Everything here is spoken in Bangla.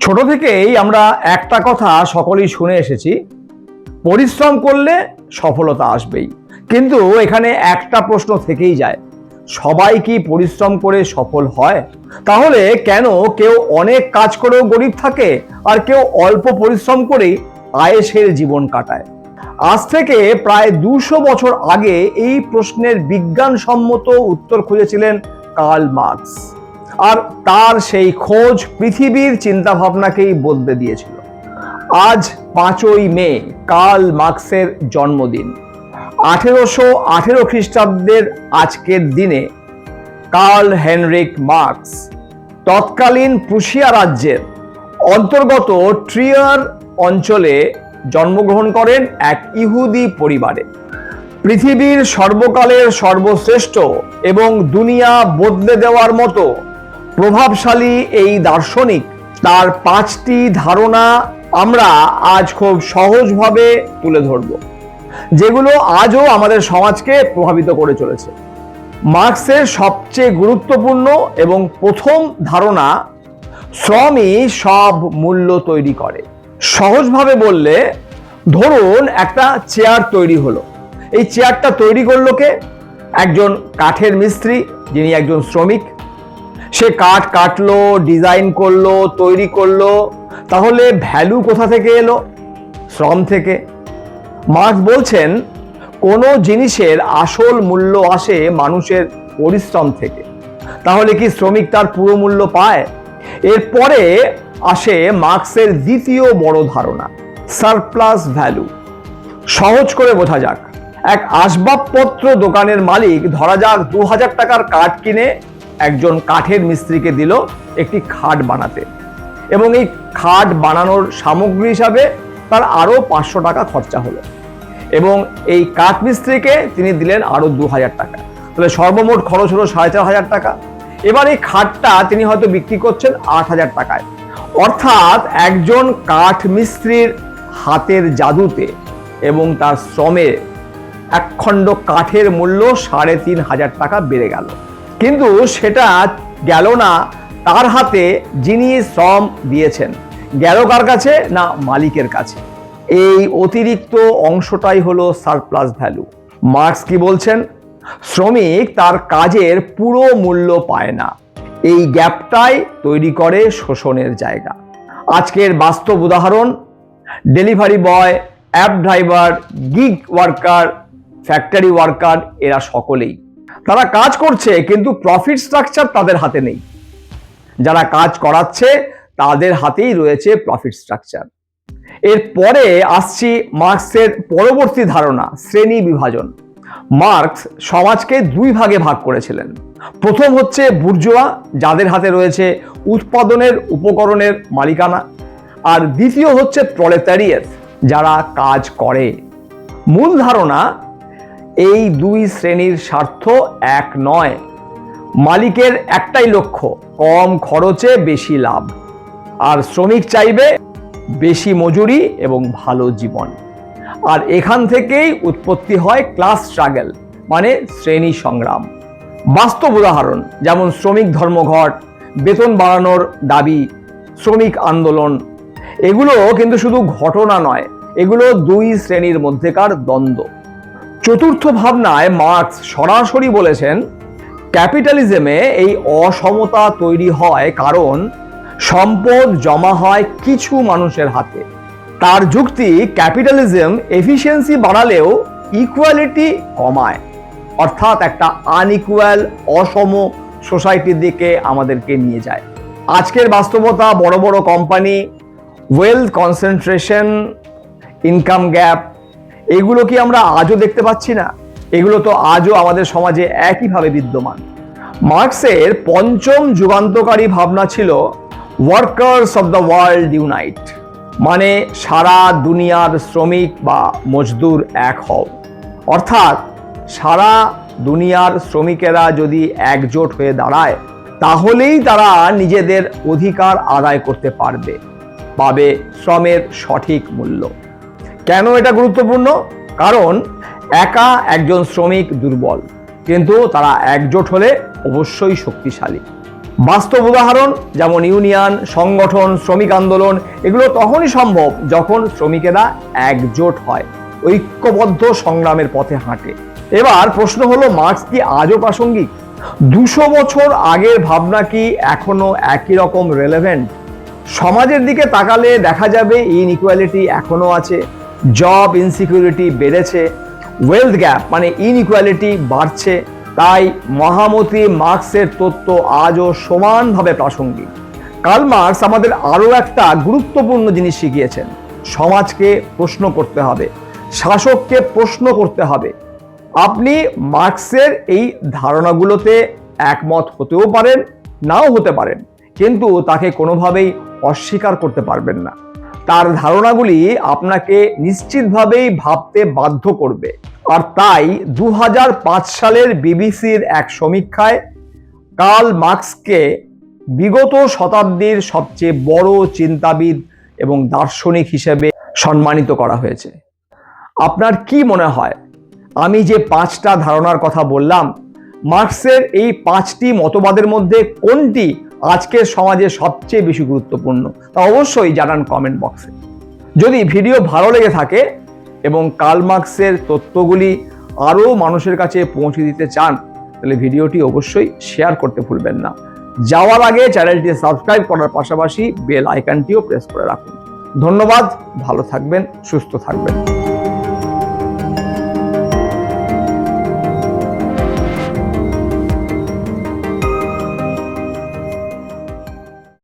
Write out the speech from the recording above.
ছোট থেকেই আমরা একটা কথা সকলেই শুনে এসেছি, পরিশ্রম করলে সফলতা আসবেই। কিন্তু এখানে একটা প্রশ্ন থেকেই যায়, সবাই কি পরিশ্রম করে সফল হয়? তাহলে কেন কেউ অনেক কাজ করেও গরিব থাকে আর কেউ অল্প পরিশ্রম করেই আয়েশের জীবন কাটায়? আজ থেকে প্রায় 200 বছর আগে এই প্রশ্নের বিজ্ঞানসম্মত উত্তর খুঁজেছিলেন কার্ল মার্কস। আর তার সেই খোঁজ পৃথিবীর চিন্তাভাবনাকেই বদলে দিয়েছিল। আজ 5ই মে কার্ল মার্কসের জন্মদিন। 1818 খ্রিস্টাব্দের আজকের দিনে কার্ল হেনরিক মার্কস তৎকালীন প্রুশিয়া রাজ্যের অন্তর্গত ট্রিয়ার অঞ্চলে জন্মগ্রহণ করেন এক ইহুদি পরিবারে। পৃথিবীর সর্বকালের সর্বশ্রেষ্ঠ এবং দুনিয়া বদলে দেওয়ার মতো প্রভাবশালী এই দার্শনিক, তার 5টি ধারণা আমরা আজ খুব সহজভাবে তুলে ধরব, যেগুলো আজও আমাদের সমাজকে প্রভাবিত করে চলেছে। মার্কসের সবচেয়ে গুরুত্বপূর্ণ এবং প্রথম ধারণা, শ্রমই সব মূল্য তৈরি করে। সহজভাবে বললে, ধরুন একটা চেয়ার তৈরি হলো। এই চেয়ারটা তৈরি করলো কে? একজন কাঠের মিস্ত্রি, যিনি একজন শ্রমিক। সে কাঠ কাটলো, ডিজাইন করলো, তৈরি করলো। তাহলে ভ্যালু কোথা থেকে এলো? শ্রম থেকে। মার্কস বলছেন, কোনো জিনিসের আসল মূল্য আসে মানুষের পরিশ্রম থেকে। তাহলে কি শ্রমিক তার পুরো মূল্য পায়? এরপরে আসে মার্কসের দ্বিতীয় বড় ধারণা, সারপ্লাস ভ্যালু। সহজ করে বোঝা যাক, এক আসবাবপত্র দোকানের মালিক ধরা যাক 2000 টাকার কাঠ কিনে একজন কাঠের মিস্ত্রিকে দিল একটি খাট বানাতে, এবং এই খাট বানানোর সামগ্রী হিসাবে তার আরো 500 টাকা খরচা হলো, এবং এই কাঠ মিস্ত্রিকে তিনি দিলেন আরো 2000 টাকা। তাহলে সর্বমোট খরচ হলো 4500 টাকা। এবার এই খাটটা তিনি হয়তো বিক্রি করছেন 8000 টাকায়। অর্থাৎ একজন কাঠ মিস্ত্রির হাতের জাদুতে এবং তার শ্রমে একখণ্ড কাঠের মূল্য 3500 টাকা বেড়ে গেল। কিন্তু সেটা গেল না তার হাতে যিনি শ্রম দিয়েছেন, গেল কার কাছে? না, মালিকের কাছে। এই অতিরিক্ত অংশটাই হলো সারপ্লাস ভ্যালু। মার্কস কি বলছেন? শ্রমিক তার কাজের পুরো মূল্য পায় না। এই গ্যাপটাই তৈরি করে শোষণের জায়গা। আজকের বাস্তব উদাহরণ, delivery boy, app driver, gig worker, factory worker, এরা সকলেই তারা কাজ করছে, কিন্তু প্রফিট স্ট্রাকচার তাদের হাতে নেই। যারা কাজ করাচ্ছে তাদের হাতেই রয়েছে প্রফিট স্ট্রাকচার। এরপরে আসছি মার্কসের পরবর্তী ধারণা, শ্রেণী বিভাজন। মার্কস সমাজকে 2 ভাগে ভাগ করেছিলেন। প্রথম হচ্ছে বুর্জোয়া, যাদের হাতে রয়েছে উৎপাদনের উপকরণের মালিকানা, আর দ্বিতীয় হচ্ছে প্রলেতারিয়েট, যারা কাজ করে। মূল ধারণা, এই 2 শ্রেণীর স্বার্থ এক নয়। মালিকের একটাই লক্ষ্য, কম খরচে বেশি লাভ, আর শ্রমিক চাইবে বেশি মজুরি এবং ভালো জীবন। আর এখান থেকেই উৎপত্তি হয় ক্লাস স্ট্রাগল, মানে শ্রেণী সংগ্রাম। বাস্তব উদাহরণ, যেমন শ্রমিক ধর্মঘট, বেতন বাড়ানোর দাবি, শ্রমিক আন্দোলন, এগুলো কিন্তু শুধু ঘটনা নয়, এগুলো 2 শ্রেণীর মধ্যেকার দ্বন্দ্ব। চতুর্থ ভাবনায় মার্কস সরাসরি বলেছেন, ক্যাপিটালিজমে এই অসমতা তৈরি হয় কারণ সম্পদ জমা হয় কিছু মানুষের হাতে। তার যুক্তি, ক্যাপিটালিজম এফিসিয়েন্সি বাড়ালেও ইকুয়ালিটি কমায়, অর্থাৎ একটা আনইকুয়াল, অসম সোসাইটির দিকে আমাদেরকে নিয়ে যায়। আজকের বাস্তবতা, বড় বড় company, wealth concentration, income gap, এগুলো কি আমরা আজও দেখতে পাচ্ছি না? এগুলো তো আজও আমাদের সমাজে একইভাবে বিদ্যমান। মার্কসের পঞ্চম যুগান্তকারী ভাবনা ছিল workers of the world unite, মানে সারা দুনিয়ার শ্রমিক বা মজদুর এক হও। অর্থাৎ সারা দুনিয়ার শ্রমিকেরা যদি একজোট হয়ে দাঁড়ায়, তাহলেই তারা নিজেদের অধিকার আদায় করতে পাবে শ্রমের সঠিক মূল্য। কেন এটা গুরুত্বপূর্ণ? কারণ একা একজন শ্রমিক দুর্বল, কিন্তু তারা একজোট হলে অবশ্যই শক্তিশালী। বাস্তব উদাহরণ যেমন ইউনিয়ন, সংগঠন, শ্রমিক আন্দোলন, এগুলো তখনই সম্ভব যখন শ্রমিকেরা একজোট হয়, ঐক্যবদ্ধ সংগ্রামের পথে হাঁটে। এবার প্রশ্ন হলো, মার্ক্স কি আজও প্রাসঙ্গিক? 200 বছর আগের ভাবনা কি এখনো একই রকম রেলেভেন্ট? সমাজের দিকে তাকালে দেখা যাবে ইনইকুয়ালিটি এখনো আছে, জব ইনসিকিউরিটি বেড়েছে, ওয়েলথ গ্যাপ মানে ইনইকুয়ালিটি বাড়ছে। তাই মহামতি মার্ক্সের তত্ত্ব আজও সমানভাবে প্রাসঙ্গিক। কার্ল মার্ক্স আমাদের আরও একটা গুরুত্বপূর্ণ জিনিস শিখিয়েছেন, সমাজকে প্রশ্ন করতে হবে, শাসককে প্রশ্ন করতে হবে। আপনি মার্ক্সের এই ধারণাগুলোতে একমত হতেও পারেন, নাও হতে পারেন, কিন্তু তাকে কোনোভাবেই অস্বীকার করতে পারবেন না। তার ধারণাগুলি আপনাকে নিশ্চিতভাবেই ভাবতে বাধ্য করবে। আর তাই 2005 সালের বিবিসির এক সমীক্ষায় কার্ল মার্ক্সকে বিগত শতাব্দীর সবচেয়ে বড় চিন্তাবিদ এবং দার্শনিক হিসেবে সম্মানিত করা হয়েছে। আপনার কি মনে হয়, আমি যে 5টা ধারণার কথা বললাম, মার্ক্সের এই 5টি মতবাদের মধ্যে কোনটি আজকের সমাজে সবচেয়ে বেশি গুরুত্বপূর্ণ? তা অবশ্যই জানান কমেন্ট বক্সে। যদি ভিডিও ভালো লেগে থাকে এবং কার্ল মার্ক্সের তত্ত্বগুলি আরও মানুষের কাছে পৌঁছে দিতে চান, তাহলে ভিডিওটি অবশ্যই শেয়ার করতে ভুলবেন না। যাওয়ার আগে চ্যানেলটি সাবস্ক্রাইব করার পাশাপাশি বেল আইকনটিও প্রেস করে রাখুন। ধন্যবাদ, ভালো থাকবেন, সুস্থ থাকবেন।